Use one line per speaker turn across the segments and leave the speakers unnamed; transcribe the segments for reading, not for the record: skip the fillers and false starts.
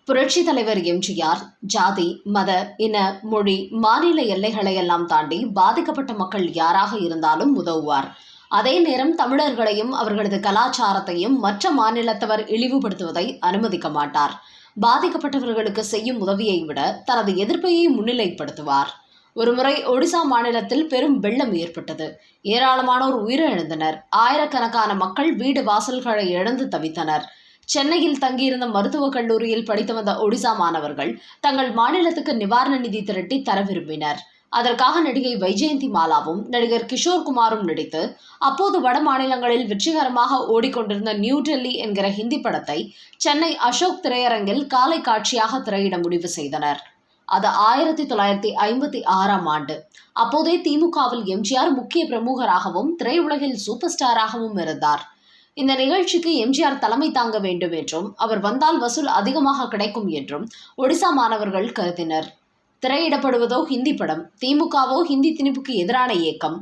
புரட்சி தலைவர் எம்ஜிஆர் ஜாதி, மத, இன, மொழி, மாநில எல்லைகளை எல்லாம் தாண்டி பாதிக்கப்பட்ட மக்கள் யாராக இருந்தாலும் உதவுவார். அதே நேரம் தமிழர்களையும் அவர்களது கலாச்சாரத்தையும் மற்ற மாநிலத்தவர் இழிவுபடுத்துவதை அனுமதிக்க மாட்டார். பாதிக்கப்பட்டவர்களுக்கு செய்யும் உதவியை விட தனது எதிர்ப்பையை முன்னிலைப்படுத்துவார். ஒருமுறை ஒடிசா மாநிலத்தில் பெரும் வெள்ளம் ஏற்பட்டது. ஏராளமானோர் உயிரிழந்தனர். ஆயிரக்கணக்கான மக்கள் வீடு வாசல்களை இழந்து தவித்தனர். சென்னையில் தங்கியிருந்த மருத்துவக் கல்லூரியில் படித்து வந்த ஒடிசா மாணவர்கள் தங்கள் மாநிலத்துக்கு நிவாரண நிதி திரட்டி தர விரும்பினர். அதற்காக நடிகை வைஜெயந்தி மாலாவும் நடிகர் கிஷோர் குமாரும் நடித்து அப்போது வட மாநிலங்களில் வெற்றிகரமாக ஓடிக்கொண்டிருந்த நியூ டெல்லி என்கிற ஹிந்தி படத்தை சென்னை அசோக் திரையரங்கில் காலை காட்சியாக திரையிட முடிவு செய்தனர். அது 1956ஆம் ஆண்டு. அப்போதே திமுகவில் எம்ஜிஆர் முக்கிய பிரமுகராகவும் திரையுலகில் சூப்பர் ஸ்டாராகவும் இருந்தார். இந்த நிகழ்ச்சிக்கு எம்ஜிஆர் தலைமை தாங்க வேண்டும் என்றும் அவர் வந்தால் வசூல் அதிகமாக கிடைக்கும் என்றும் ஒடிசா மாணவர்கள் கருதினர். திரையிடப்படுவதோ ஹிந்தி படம், திமுகவோ ஹிந்தி திணிப்புக்கு எதிரான இயக்கம்.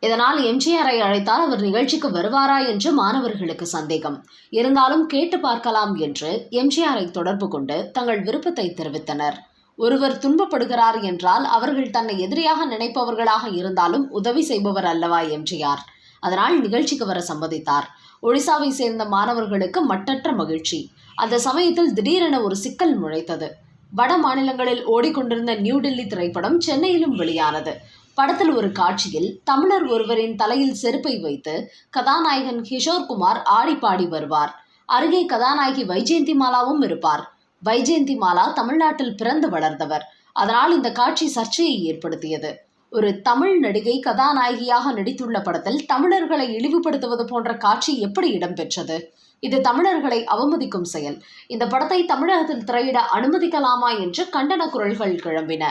இதனால் எம்ஜிஆரை அழைத்தால் அவர் நிகழ்ச்சிக்கு வருவாரா என்று மாணவர்களுக்கு சந்தேகம். இருந்தாலும் கேட்டு பார்க்கலாம் என்று எம்ஜிஆரை தொடர்பு கொண்டு தங்கள் விருப்பத்தை தெரிவித்தனர். ஒருவர் துன்பப்படுகிறார் என்றால் அவர்கள் தன்னை எதிரியாக நினைப்பவர்களாக இருந்தாலும் உதவி செய்பவர் அல்லவா எம்ஜிஆர். அதனால் நிகழ்ச்சிக்கு வர சம்மதித்தார். ஒடிசாவை சேர்ந்த மாணவர்களுக்கு மட்டற்ற மகிழ்ச்சி. அந்த சமயத்தில் திடீரென ஒரு சிக்கல் முளைத்தது. வட மாநிலங்களில் ஓடிக்கொண்டிருந்த நியூ டெல்லி திரைப்படம் சென்னையிலும் வெளியானது. படத்தில் ஒரு காட்சியில் தமிழர் ஒருவரின் தலையில் செருப்பை வைத்து கதாநாயகன் கிஷோர் குமார் ஆடி பாடி வருவார். அருகே கதாநாயகி வைஜெயந்தி மாலாவும் இருப்பார். வைஜெயந்தி மாலா தமிழ்நாட்டில் பிறந்து வளர்ந்தவர். அதனால் இந்த காட்சி சர்ச்சையை ஏற்படுத்தியது. ஒரு தமிழ் நடிகை கதாநாயகியாக நடித்துள்ள படத்தில் தமிழர்களை இழிவுபடுத்துவது போன்ற காட்சி எப்படி இடம்பெற்றது? இது தமிழர்களை அவமதிக்கும் செயல். இந்த படத்தை தமிழகத்தில் திரையிட அனுமதிக்கலாமா என்று கண்டன குரல்கள் கிளம்பின.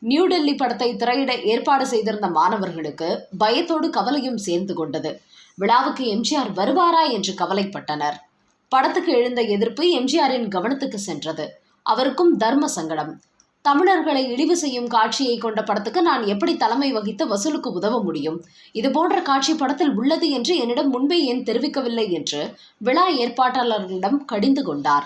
நியூ டெல்லி படத்தை திரையிட ஏற்பாடு செய்திருந்த மாணவர்களுக்கு பயத்தோடு கவலையும் சேர்ந்து கொண்டது. விழாவுக்கு எம்ஜிஆர் வருவாரா என்று கவலைப்பட்டனர். படத்துக்கு எழுந்த எதிர்ப்பு எம்ஜிஆரின் கவனத்துக்கு சென்றது. அவருக்கும் தர்ம சங்கடம். தமிழர்களை இழிவு செய்யும் காட்சியை கொண்ட படத்துக்கு நான் எப்படி தலைமை வகித்து வசூலுக்கு உதவ முடியும்? இது போன்ற காட்சி படத்தில் உள்ளது என்று என்னிடம் முன்பே ஏன் தெரிவிக்கவில்லை என்று விழா ஏற்பாட்டாளர்களிடம் கடிந்து கொண்டார்.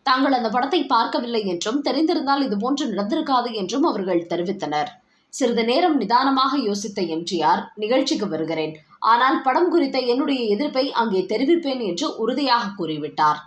தாங்கள் அந்த படத்தை பார்க்கவில்லை என்றும் தெரிந்திருந்தால் இதுபோன்று நடந்திருக்காது என்றும் அவர்கள் தெரிவித்தனர். சிறிது நேரம் நிதானமாக யோசித்த எம்ஜிஆர், நிகழ்ச்சிக்கு வருகிறேன், ஆனால் படம் குறித்த என்னுடைய எதிர்ப்பை அங்கே தெரிவிப்பேன் என்று உறுதியாக கூறிவிட்டார்.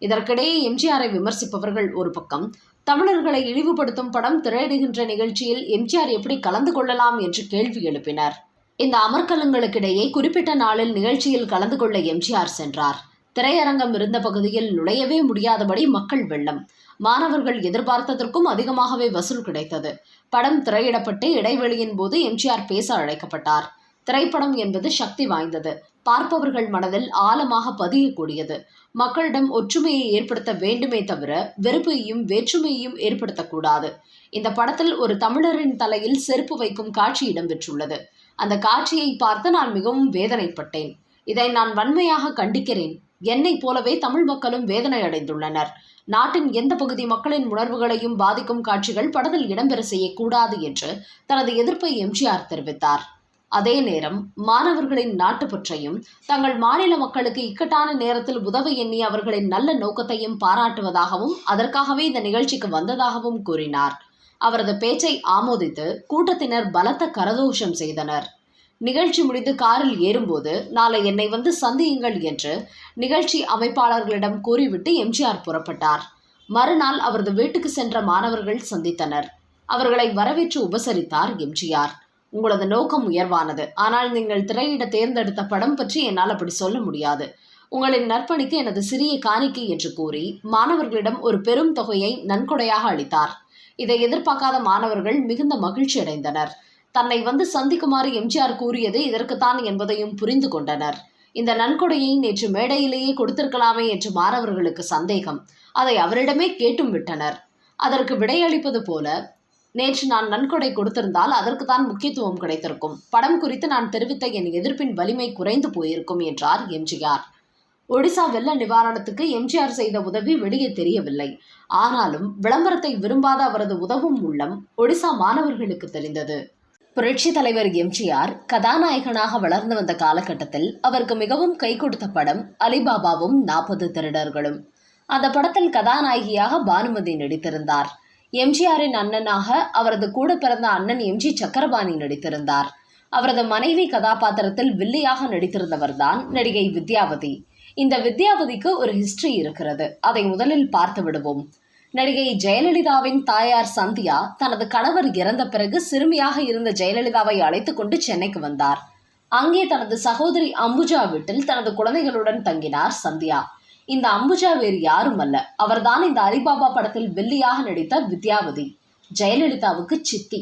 இதற்கிடையே எம்ஜிஆரை விமர்சிப்பவர்கள் ஒரு பக்கம், தமிழர்களை இழிவுபடுத்தும் படம் திரையிடுகின்ற நிகழ்ச்சியில் எம்ஜிஆர் எப்படி கலந்து கொள்ளலாம் என்று கேள்வி எழுப்பினர். இந்த அமர்க்கலங்களுக்கிடையே குறிப்பிட்ட நாளில் நிகழ்ச்சியில் கலந்து கொள்ள எம்ஜிஆர் சென்றார். திரையரங்கம் இருந்த பகுதியில் நுழையவே முடியாதபடி மக்கள் வெள்ளம். மாணவர்கள் எதிர்பார்த்ததற்கும் அதிகமாகவே வசூல் கிடைத்தது. படம் திரையிடப்பட்டு இடைவெளியின் போது எம்ஜிஆர் பேச அழைக்கப்பட்டார். திரைப்படம் என்பது சக்தி வாய்ந்தது. பார்ப்பவர்கள் மனதில் ஆழமாக பதியக்கூடியது. மக்களிடம் ஒற்றுமையை ஏற்படுத்த வேண்டுமே தவிர வெறுப்பையும் வேற்றுமையையும் ஏற்படுத்தக்கூடாது. இந்த படத்தில் ஒரு தமிழரின் தலையில் செருப்பு வைக்கும் காட்சி இடம்பெற்றுள்ளது. அந்த காட்சியை பார்த்து நான் மிகவும் வேதனைப்பட்டேன். இதை நான் வன்மையாக கண்டிக்கிறேன். என்னை போலவே தமிழ் மக்களும் வேதனை அடைந்துள்ளனர். நாட்டின் எந்த பகுதி மக்களின் உணர்வுகளையும் பாதிக்கும் காட்சிகள் படத்தில் இடம்பெற செய்யக்கூடாது என்று தனது எதிர்ப்பை எம்ஜிஆர் தெரிவித்தார். அதே நேரம் மாணவர்களின் நாட்டுப்பற்றையும் தங்கள் மாநில மக்களுக்கு இக்கட்டான நேரத்தில் உதவ எண்ணி அவர்களின் நல்ல நோக்கத்தையும் பாராட்டுவதாகவும் அதற்காகவே இந்த நிகழ்ச்சிக்கு வந்ததாகவும் கூறினார். அவரது பேச்சை ஆமோதித்து கூட்டத்தினர் பலத்த கரதோஷம் செய்தனர். நிகழ்ச்சி முடிந்து காரில் ஏறும்போது நாளை என்னை வந்து சந்தியுங்கள் என்று நிகழ்ச்சி அமைப்பாளர்களிடம் கூறிவிட்டு எம்ஜிஆர் புறப்பட்டார். மறுநாள் அவரது வீட்டுக்கு சென்ற மாணவர்கள் சந்தித்தனர். அவர்களை வரவேற்று உபசரித்தார் எம்ஜிஆர். உங்களது நோக்கம் உயர்வானது. ஆனால் நீங்கள் திரையிட தேர்ந்தெடுத்த படம் பற்றி என்னால் அப்படி சொல்ல முடியாது. உங்களின் நற்பணிக்கு எனது சிறிய காணிக்கை என்று கூறி மாணவர்களிடம் ஒரு பெரும் தொகையை நன்கொடையாக அளித்தார். இதை எதிர்பார்க்காத மாணவர்கள் மிகுந்த மகிழ்ச்சி அடைந்தனர். தன்னை வந்து சந்திக்குமாறு எம்ஜிஆர் கூறியது இதற்குத்தான் என்பதையும் புரிந்து கொண்டனர். இந்த நன்கொடையை நேற்று மேடையிலேயே கொடுத்திருக்கலாமே என்று மாணவர்களுக்கு சந்தேகம். அதை அவரிடமே கேட்டும் விட்டனர். அதற்கு விடையளிப்பது போல, நேற்று நான் நன்கொடை கொடுத்திருந்தால் அதற்கு தான் முக்கியத்துவம் கிடைத்திருக்கும். படம் குறித்து நான் தெரிவித்த என் எதிர்ப்பின் வலிமை குறைந்து போயிருக்கும் என்றார் எம்ஜிஆர். ஒடிசா வெள்ள நிவாரணத்துக்கு எம்ஜிஆர் செய்த உதவி வெளியே தெரியவில்லை. ஆனாலும் விளம்பரத்தை விரும்பாத அவரது உதவும் உள்ளம் ஒடிசா மாணவர்களுக்கு தெரிந்தது. புரட்சி தலைவர் எம்ஜிஆர் கதாநாயகனாக வளர்ந்து வந்த காலகட்டத்தில் அவருக்கு மிகவும் கை கொடுத்த படம் அலிபாபாவும் 40 திருடர்களும். அந்த படத்தில் கதாநாயகியாக பானுமதி நடித்திருந்தார். எம்ஜிஆரின் அண்ணனாக அவரது கூட பிறந்த அண்ணன் எம்ஜி சக்கரபாணி நடித்திருந்தார். அவரது மனைவி கதாபாத்திரத்தில் வில்லியாக நடித்திருந்தவர்தான் நடிகை வித்யாவதி. இந்த வித்யாவதிக்கு ஒரு ஹிஸ்டரி இருக்கிறது. அதை முதலில் பார்த்து விடுவோம். நடிகை ஜெயலலிதாவின் தாயார் சந்தியா தனது கணவர் இறந்த பிறகு சிறுமியாக இருந்த ஜெயலலிதாவை அழைத்து கொண்டு சென்னைக்கு வந்தார். அங்கே தனது சகோதரி அம்புஜா வீட்டில் தனது குழந்தைகளுடன் தங்கினார் சந்தியா. இந்த அம்புஜா வேறு யாரும் அல்ல, அவர்தான் இந்த அலிபாபா படத்தில் வில்லியாக நடித்த வித்யாவதி, ஜெயலலிதாவுக்கு சித்தி.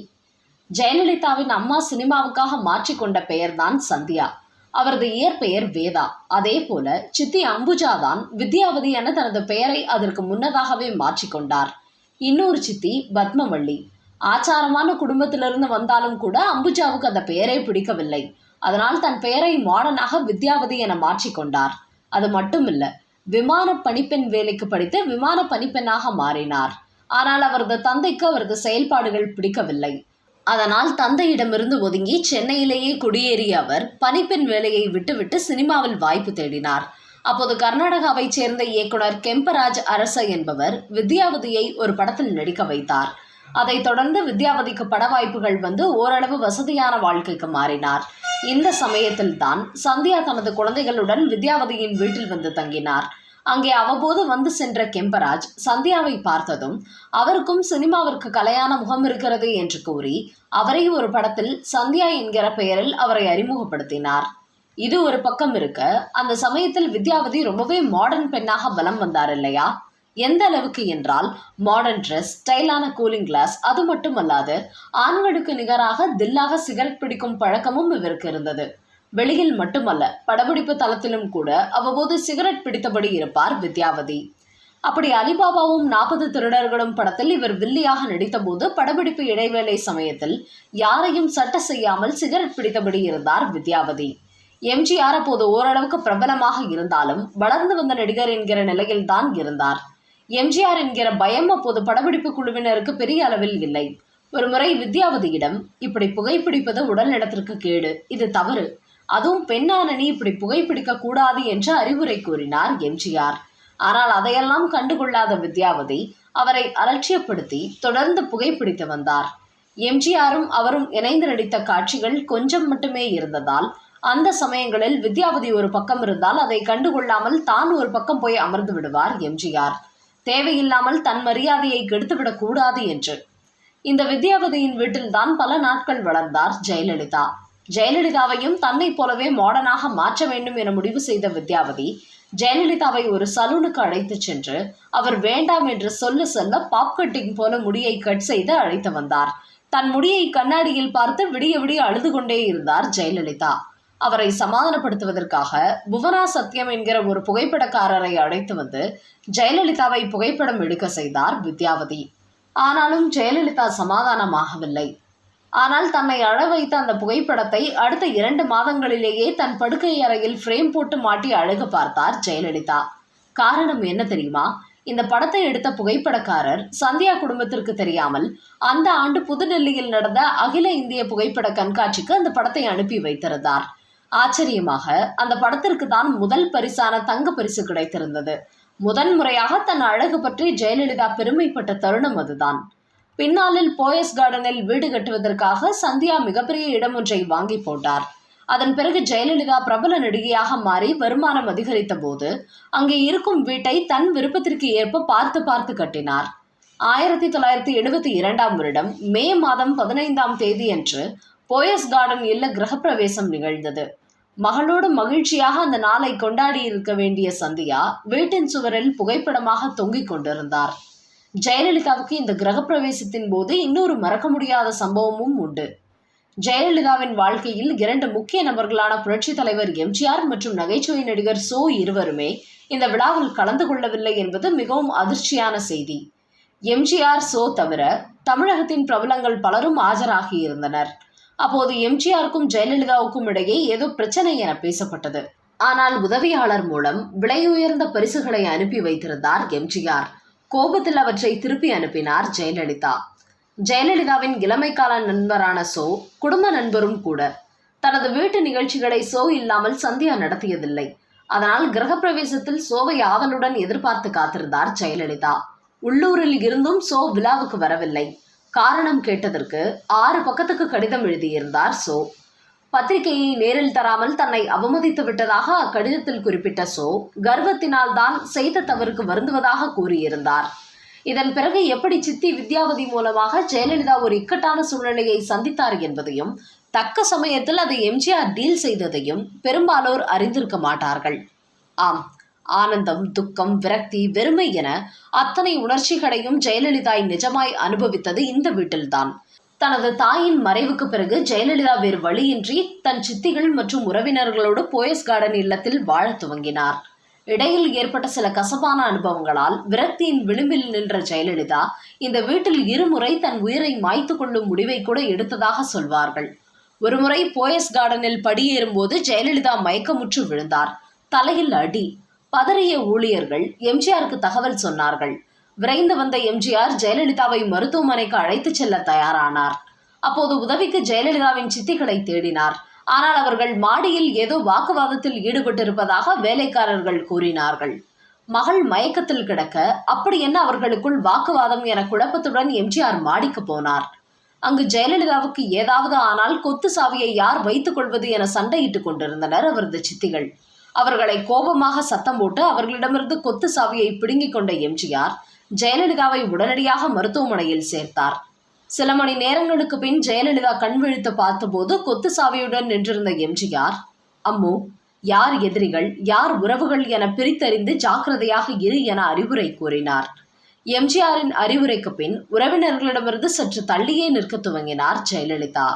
ஜெயலலிதாவின் அம்மா சினிமாவுக்காக மாற்றிக்கொண்ட பெயர்தான் சந்தியா. அவரது இயற்பெயர் வேதா. அதே போல சித்தி அம்புஜா தான் வித்யாவதி என தனது பெயரை அதற்கு முன்னதாகவே மாற்றிக்கொண்டார். இன்னொரு சித்தி பத்மவள்ளி. ஆச்சாரமான குடும்பத்திலிருந்து வந்தாலும் கூட அம்புஜாவுக்கு அந்த பெயரே பிடிக்கவில்லை. அதனால் தன் பெயரை மாடர்னாக வித்யாவதி என மாற்றிக்கொண்டார். அது மட்டுமில்ல, விமான பணிப்பெண் வேலைக்கு படித்து விமான பணிப்பெண்ணாக மாறினார். ஆனால் அவரது தந்தைக்கு அவரது செயல்பாடுகள் பிடிக்கவில்லை. அதனால் தந்தையிடமிருந்து ஒதுங்கி சென்னையிலேயே குடியேறிய அவர் பணிப்பெண் வேலையை விட்டுவிட்டு சினிமாவில் வாய்ப்பு தேடினார். அப்போது கர்நாடகாவைச் சேர்ந்த இயக்குனர் கெம்பராஜ் அரச என்பவர் வித்யாவதியை ஒரு படத்தில் நடிக்க வைத்தார். அதைத் தொடர்ந்து வித்யாவதிக்கு பட வாய்ப்புகள் வந்து ஓரளவு வசதியான வாழ்க்கைக்கு மாறினார். இந்த சமயத்தில் தான் சந்தியா தனது குழந்தைகளுடன் வித்யாவதியின் வீட்டில் வந்து தங்கினார். அங்கே அவ்வப்போது வந்து சென்ற கெம்பராஜ் சந்தியாவை பார்த்ததும் அவருக்கும் சினிமாவிற்கு கலையான முகம் இருக்கிறது என்று கூறி அவரை ஒரு படத்தில் சந்தியா என்கிற பெயரில் அவரை அறிமுகப்படுத்தினார். இது ஒரு பக்கம் இருக்க, அந்த சமயத்தில் வித்யாவதி ரொம்பவே மாடர்ன் பெண்ணாக வலம் வந்தார் இல்லையா? எந்த அளவுக்கு என்றால் மாடர்ன் ட்ரெஸ், ஸ்டைலான கூலிங் கிளாஸ், அது மட்டுமல்லாது ஆண்களுக்கு நிகராக தில்லாக சிகரெட் பிடிக்கும் பழக்கமும் இவருக்கு இருந்தது. வெளியில் மட்டுமல்ல, படப்பிடிப்பு தளத்திலும் கூட அவ்வப்போது சிகரெட் பிடித்தபடி இருப்பார் வித்யாவதி. அப்படி அலிபாபாவும் 40 திருடர்களும் படத்தில் இவர் வில்லியாக நடித்த போது படப்பிடிப்பு இடைவேளை சமயத்தில் யாரையும் சட்ட செய்யாமல் சிகரெட் பிடித்தபடி இருந்தார் வித்யாவதி. எம்ஜிஆர் அப்போது ஓரளவுக்கு பிரபலமாக இருந்தாலும் வளர்ந்து வந்த நடிகர் என்கிற நிலையில்தான் இருந்தார். எம்ஜிஆர் என்கிற பயம் அப்போது படப்பிடிப்பு குழுவினருக்கு பெரிய அளவில் இல்லை. ஒரு முறை வித்யாவதியிடம், இப்படி புகைப்பிடிப்பது உடல் நலத்திற்கு கேடு, இது தவறு, அதுவும் பெண்ணான நீ இப்படி புகைப்பிடிக்க கூடாது என்று அறிவுரை கூறினார் எம்ஜிஆர். ஆனால் அதையெல்லாம் கண்டுகொள்ளாத வித்யாவதி அவரை அலட்சியப்படுத்தி தொடர்ந்து புகைப்பிடித்து வந்தார். எம்ஜிஆரும் அவரும் இணைந்து நடித்த காட்சிகள் கொஞ்சம் மட்டுமே இருந்ததால் அந்த சமயங்களில் வித்யாவதி ஒரு பக்கம் இருந்தால் அதை கண்டுகொள்ளாமல் தான் ஒரு பக்கம் போய் அமர்ந்து விடுவார் எம்ஜிஆர். தேவையில்லாமல் தன் மரியாதையை கெடுத்துவிடக் கூடாது என்று. இந்த வித்யாவதியின் வீட்டில்தான் பல நாட்கள் வளர்ந்தார் ஜெயலலிதா. ஜெயலலிதாவையும் தன்னை போலவே மாடர்னாக மாற்ற வேண்டும் என முடிவு செய்த வித்யாவதி ஜெயலலிதாவை ஒரு சலூனுக்கு அழைத்து சென்று அவர் வேண்டாம் என்று சொல்ல சொல்ல பாப் கட்டிங் போல முடியை கட் செய்து அழைத்து வந்தார். தன் முடியை கண்ணாடியில் பார்த்து விடிய விடிய அழுது கொண்டே இருந்தார் ஜெயலலிதா. அவரை சமாதானப்படுத்துவதற்காக புவனா சத்யம் என்கிற ஒரு புகைப்படக்காரரை அழைத்து வந்து ஜெயலலிதாவை புகைப்படம் எடுக்க செய்தார் வித்யாவதி. ஆனாலும் ஜெயலலிதா சமாதானமாகவில்லை. ஆனால் தன்னை அழ வைத்த அந்த புகைப்படத்தை அடுத்த 2 மாதங்களிலேயே தன் படுக்கை அறையில் ஃப்ரேம் போட்டு மாட்டி அழகு பார்த்தார் ஜெயலலிதா. காரணம் என்ன தெரியுமா? இந்த படத்தை எடுத்த புகைப்படக்காரர் சந்தியா குடும்பத்திற்கு தெரியாமல் அந்த ஆண்டு புதுடெல்லியில் நடந்த அகில இந்திய புகைப்பட கண்காட்சிக்கு அந்த படத்தை அனுப்பி வைத்திருந்தார். ஆச்சரியமாக அந்த படத்திற்கு தான் முதல் பரிசான தங்க பரிசு கிடைத்திருந்தது. முதன்முறையாக தன் அழகு பற்றி ஜெயலலிதா பெருமைப்பட்ட தருணம் அதுதான். பின்னாளில் போயஸ் கார்டனில் வீடு கட்டுவதற்காக சந்தியா மிகப்பெரிய இடம் ஒன்றை வாங்கி போட்டார். அதன் பிறகு ஜெயலலிதா பிரபல நடிகையாக மாறி வருமானம் அதிகரித்த போது அங்கே இருக்கும் வீட்டை தன் விருப்பத்திற்கு ஏற்ப பார்த்து பார்த்து கட்டினார். 1972ஆம் வருடம் மே மாதம் 15ஆம் தேதியன்று போயஸ் கார்டன் இல்ல கிரகப்பிரவேசம் நிகழ்ந்தது. மகளோடு மகிழ்ச்சியாக அந்த நாளை கொண்டாடி இருக்க வேண்டிய சந்தியா வீட்டின் சுவரில் புகைப்படமாக தொங்கிக் கொண்டிருந்தார். ஜெயலலிதாவுக்கு இந்த கிரகப்பிரவேசத்தின் போது இன்னொரு மறக்க முடியாத சம்பவமும் உண்டு. ஜெயலலிதாவின் வாழ்க்கையில் 2 முக்கிய நபர்களான புரட்சி தலைவர் எம்ஜிஆர் மற்றும் நகைச்சுவை நடிகர் சோ இருவருமே இந்த விழாவில் கலந்து கொள்ளவில்லை என்பது மிகவும் அதிர்ச்சியான செய்தி. எம்ஜிஆர், சோ தவிர தமிழகத்தின் பிரபலங்கள் பலரும் ஆஜராகி இருந்தனர். அப்போது எம்ஜிஆருக்கும் ஜெயலலிதாவுக்கும் இடையே ஏதோ பிரச்சனை என பேசப்பட்டது. ஆனால் உதவியாளர் மூலம் விலையுயர்ந்த பரிசுகளை அனுப்பி வைத்திருந்தார் எம்ஜிஆர். கோபத்தில் அவற்றை திருப்பி அனுப்பினார் ஜெயலலிதா. ஜெயலலிதாவின் இளமைக்கால நண்பரான சோ குடும்ப நண்பரும் கூட. தனது வீட்டு நிகழ்ச்சிகளை சோ இல்லாமல் சந்தியா நடத்தியதில்லை. அதனால் கிரகப்பிரவேசத்தில் சோவை ஆவலுடன் எதிர்பார்த்து காத்திருந்தார் ஜெயலலிதா. உள்ளூரில் இருந்தும் சோ விழாவுக்கு வரவில்லை. காரணம் கேட்டதற்கு 6 பக்கத்துக்கு கடிதம் எழுதியிருந்தார் சோ. பத்திரிகையை நேரில் தராமல் தன்னை அவமதித்து விட்டதாக அக்கடிதத்தில் குறிப்பிட்ட சோ கர்வத்தினால் தான் செய்த தவறுக்கு வருந்துவதாக கூறியிருந்தார். இதன் பிறகு எப்படி சித்தி வித்யாவதி மூலமாக ஜெயலலிதா ஒரு இக்கட்டான சூழ்நிலையை சந்தித்தார் என்பதையும் தக்க சமயத்தில் அதை எம்ஜிஆர் டீல் செய்ததையும் பெரும்பாலோர் அறிந்திருக்க மாட்டார்கள். ஆம், ஆனந்தம், துக்கம், விரக்தி, வெறுமை என அத்தனை உணர்ச்சிகளையும் ஜெயலலிதா நிஜமாய் அனுபவித்தது இந்த வீட்டில்தான். தனது தாயின் மறைவுக்கு பிறகு ஜெயலலிதா வேறு வழியின்றி தன் சித்திகள் மற்றும் உறவினர்களோடு போயஸ் கார்டன் இல்லத்தில் வாழ துவங்கினார். இடையில் ஏற்பட்ட சில கசப்பான அனுபவங்களால் விரக்தியின் விளிம்பில் நின்ற ஜெயலலிதா இந்த வீட்டில் 2 முறை தன் உயிரை மாய்த்து கொள்ளும் முடிவை கூட எடுத்ததாக சொல்வார்கள். ஒருமுறை போயஸ் கார்டனில் படியேறும் போது ஜெயலலிதா மயக்கமுற்று விழுந்தார். தலையில் அடி. பதறிய ஊழியர்கள் எம்ஜிஆருக்கு தகவல் சொன்னார்கள். விரைந்து வந்த எம்ஜிஆர் ஜெயலலிதாவை மருத்துவமனைக்கு அழைத்துச் செல்ல தயாரானார். அப்போது உதவிக்கு ஜெயலலிதாவின் சித்திகளை தேடினார். ஆனால் அவர்கள் மாடியில் ஏதோ வாக்குவாதத்தில் ஈடுபட்டிருப்பதாக வேலைக்காரர்கள் கூறினார்கள். மகள் மயக்கத்தில் கிடக்க அப்படி என்ன அவர்களுக்குள் வாக்குவாதம் என குழப்பத்துடன் எம்ஜிஆர் மாடிக்கு போனார். அங்கு ஜெயலலிதாவுக்கு ஏதாவது ஆனால் கொத்து சாவியை யார் வைத்துக் கொள்வது என சண்டையிட்டுக் கொண்டிருந்தனர் அவரது சித்திகள். அவர்களை கோபமாக சத்தம் போட்டு அவர்களிடமிருந்து கொத்து சாவியை பிடுங்கிக் கொண்ட எம்ஜிஆர் ஜெயலலிதாவை உடனடியாக மருத்துவமனையில் சேர்த்தார். சில மணி நேரங்களுக்கு பின் ஜெயலலிதா கண் விழித்து பார்த்தபோது கொத்து சாவியுடன் நின்றிருந்த எம்ஜிஆர், அம்மு, யார் எதிரிகள் யார் உறவுகள் என பிரித்தறிந்து ஜாக்கிரதையாக இரு என அறிவுரை கூறினார். எம்ஜிஆரின் அறிவுரைக்கு பின் உறவினர்களிடமிருந்து சற்று தள்ளியே நிற்க துவங்கினார் ஜெயலலிதா.